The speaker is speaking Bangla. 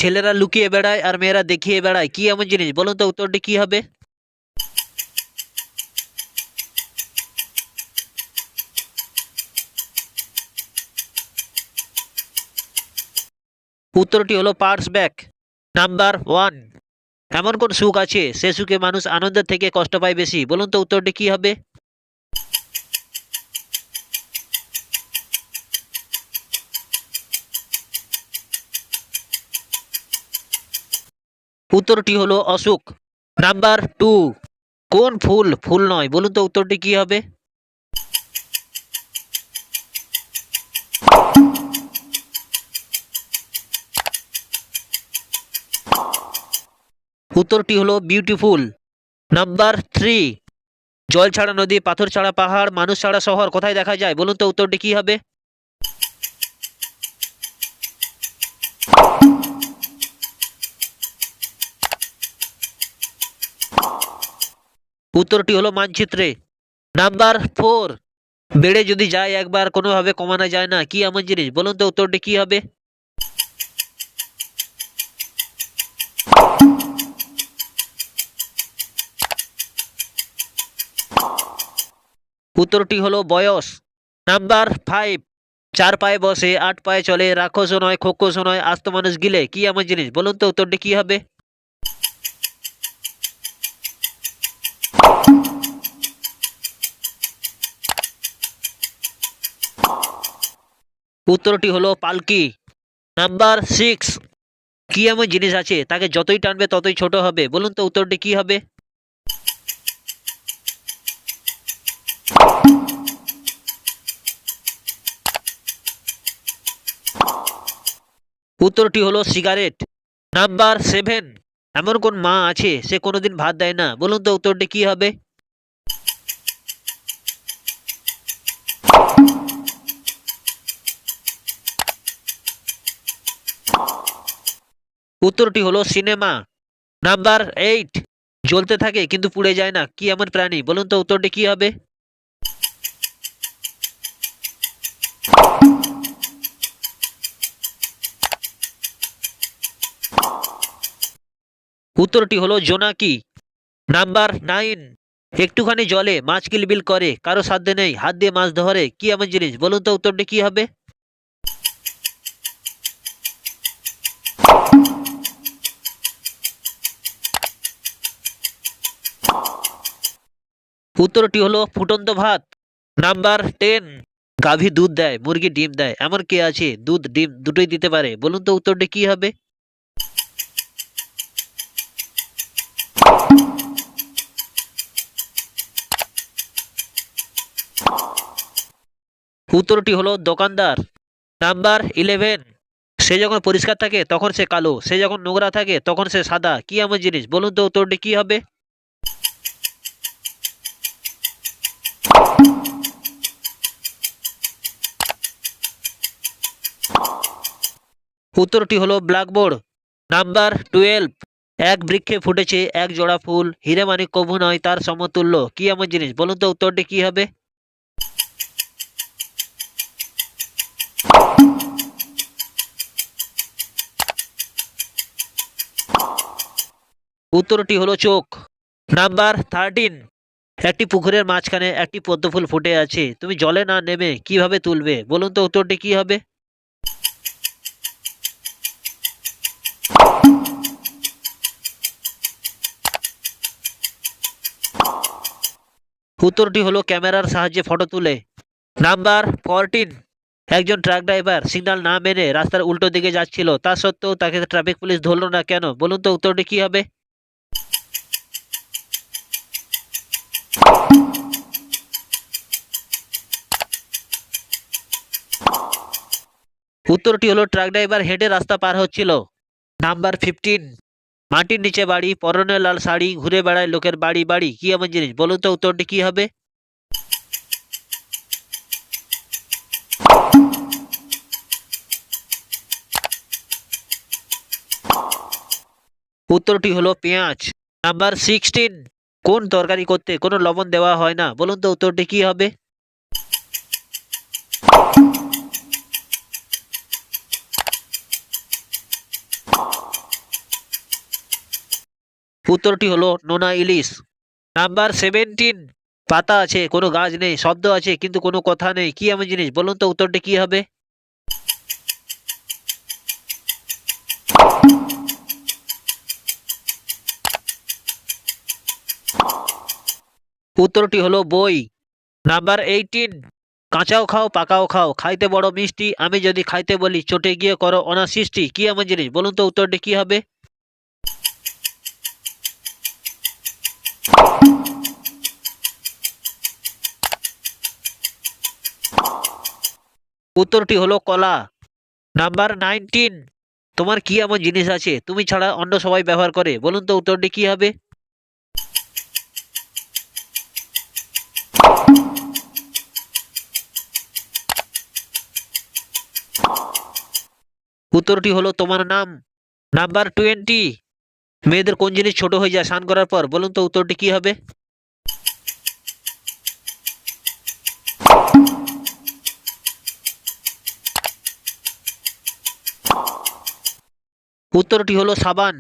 ছেলেরা লুকিয়ে বেড়ায় আর মেয়েরা দেখিয়ে বেড়ায়, কি এমন জিনিস? বলুন তো উত্তরটি কি হবে? উত্তরটি হলো পার্স ব্যাক। নাম্বার 1, এমন কোন সুখ আছে সে সুখে মানুষ আনন্দের থেকে কষ্ট পায় বেশি? বলুন তো উত্তরটি কি হবে? উত্তরটি হলো অসুখ। নাম্বার 2, কোন ফুল ফুল নয়? বলুন তো উত্তরটি কি হবে? উত্তরটি হলো বিউটিফুল। নাম্বার 3, জল ছাড়া নদী, পাথর ছাড়া পাহাড়, মানুষ ছাড়া শহর কোথায় দেখা যায়? বলুন তো উত্তরটি কি হবে? উত্তরটি হলো মানচিত্রে। নাম্বার 4, বেড়ে যদি যায় একবার কোনোভাবে কমানো যায় না, কি এমন জিনিস? বলুন তো উত্তরটি কি হবে? উত্তরটি হলো বয়স। নাম্বার 5, 4 পায়ে বসে 8 পায়ে চলে, রাক্ষসও নয় খোকসও নয়, আস্ত মানুষ গিলে, কি এমন জিনিস? বলুন তো উত্তরটি কি হবে? উত্তরটি হলো পালকি। নাম্বার 6, কি এমন জিনিস আছে তাকে যতই টানবে ততই ছোট হবে? বলুন তো উত্তরটি কি হবে? উত্তরটি হলো সিগারেট। নাম্বার 7, এমন কোন মা আছে সে কোনোদিন ভাত দেয় না? বলুন তো উত্তরটি কি হবে? উত্তরটি হলো সিনেমা। নাম্বার 8, জ্বলতে থাকে কিন্তু পুড়ে যায় না, কি এমন প্রাণী? বলুন তো উত্তরটি কি হবে? উত্তরটি হলো জোনাকি। নাম্বার 9, একটুখানি জলে মাছ কিলবিল করে, কারো সাধ্যে নেই হাত দিয়ে মাছ ধরে, কি এমন জিনিস? বলুন তো উত্তরটি কি হবে? উত্তরটি হলো ফুটন্ত ভাত। নাম্বার 10, গাভী দুধ দেয় মুরগি ডিম দেয়, এমন কে আছে দুধ ডিম দুটোই দিতে পারে? বলুন তো উত্তরটি কি হবে? উত্তরটি হলো দোকানদার। নাম্বার 11, সে যখন পরিষ্কার থাকে তখন সে কালো, সে যখন নোংরা থাকে তখন সে সাদা, কি এমন জিনিস? বলুন তো উত্তরটি কি হবে? উত্তরটি হলো ব্ল্যাকবোর্ড। নাম্বার 12, এক বৃক্ষে ফুটেছে এক জোড়া ফুল, হিরে মানিক কভু নয় তার সমতুল্য, কি এমন জিনিস? বলুন তো উত্তরটি কি হবে? উত্তরটি হলো চোখ। নাম্বার 13, একটি পুকুরের মাঝখানে একটি পদ্ম ফুল ফুটে আছে, তুমি জলে না নেমে কিভাবে তুলবে? বলুন তো উত্তরটি কি হবে? উত্তরটি হলো ক্যামেরার সাহায্যে ফটো তুলে। নাম্বার 14, একজন ট্রাক ড্রাইভার সিগন্যাল না মেনে রাস্তার উল্টো দিকে যাচ্ছিল, তা সত্ত্বেও তাকে ট্রাফিক পুলিশ ধরলো না কেন? বলুন তো উত্তরটি কি হবে? উত্তরটি হলো ট্রাক ড্রাইভার হেঁটে রাস্তা পার হচ্ছিল। নাম্বার 15, মাটির নিচে বাড়ি, পরনে লাল শাড়ি, ঘুরে বেড়ায় লোকের বাড়ি বাড়ি, কি এমন জিনিস? বলুন তো উত্তরটি কি হবে? উত্তরটি হলো পেঁয়াজ। নাম্বার 16, কোন তরকারি করতে কোনো লবণ দেওয়া হয় না? বলুন তো উত্তরটি কি হবে? উত্তরটি হলো নোনা ইলিশ। নাম্বার 17, পাতা আছে কোনো গাছ নেই, শব্দ আছে কিন্তু কোনো কথা নেই, কি এমন জিনিস? বলুন তো উত্তরটি কি হবে? উত্তরটি হলো বই। নাম্বার 18, কাঁচাও খাও পাকাও খাও, খাইতে বড় মিষ্টি, আমি যদি খাইতে বলি চটে গিয়ে করো অনাসৃষ্টি, কি এমন জিনিস? বলুন তো উত্তরটি কি হবে? উত্তরটি হলো কলা। নাম্বার 19, তোমার কি এমন জিনিস আছে তুমি ছাড়া অন্য সবাই ব্যবহার করে? বলুন তো উত্তরটি কি হবে? উত্তরটি হলো তোমার নাম। নাম্বার 20, মেয়েদের কোন জিনিস ছোট হয়ে যায় স্নান করার পর? বলুন তো উত্তরটি কি হবে? উত্তরটি হলো সাবান।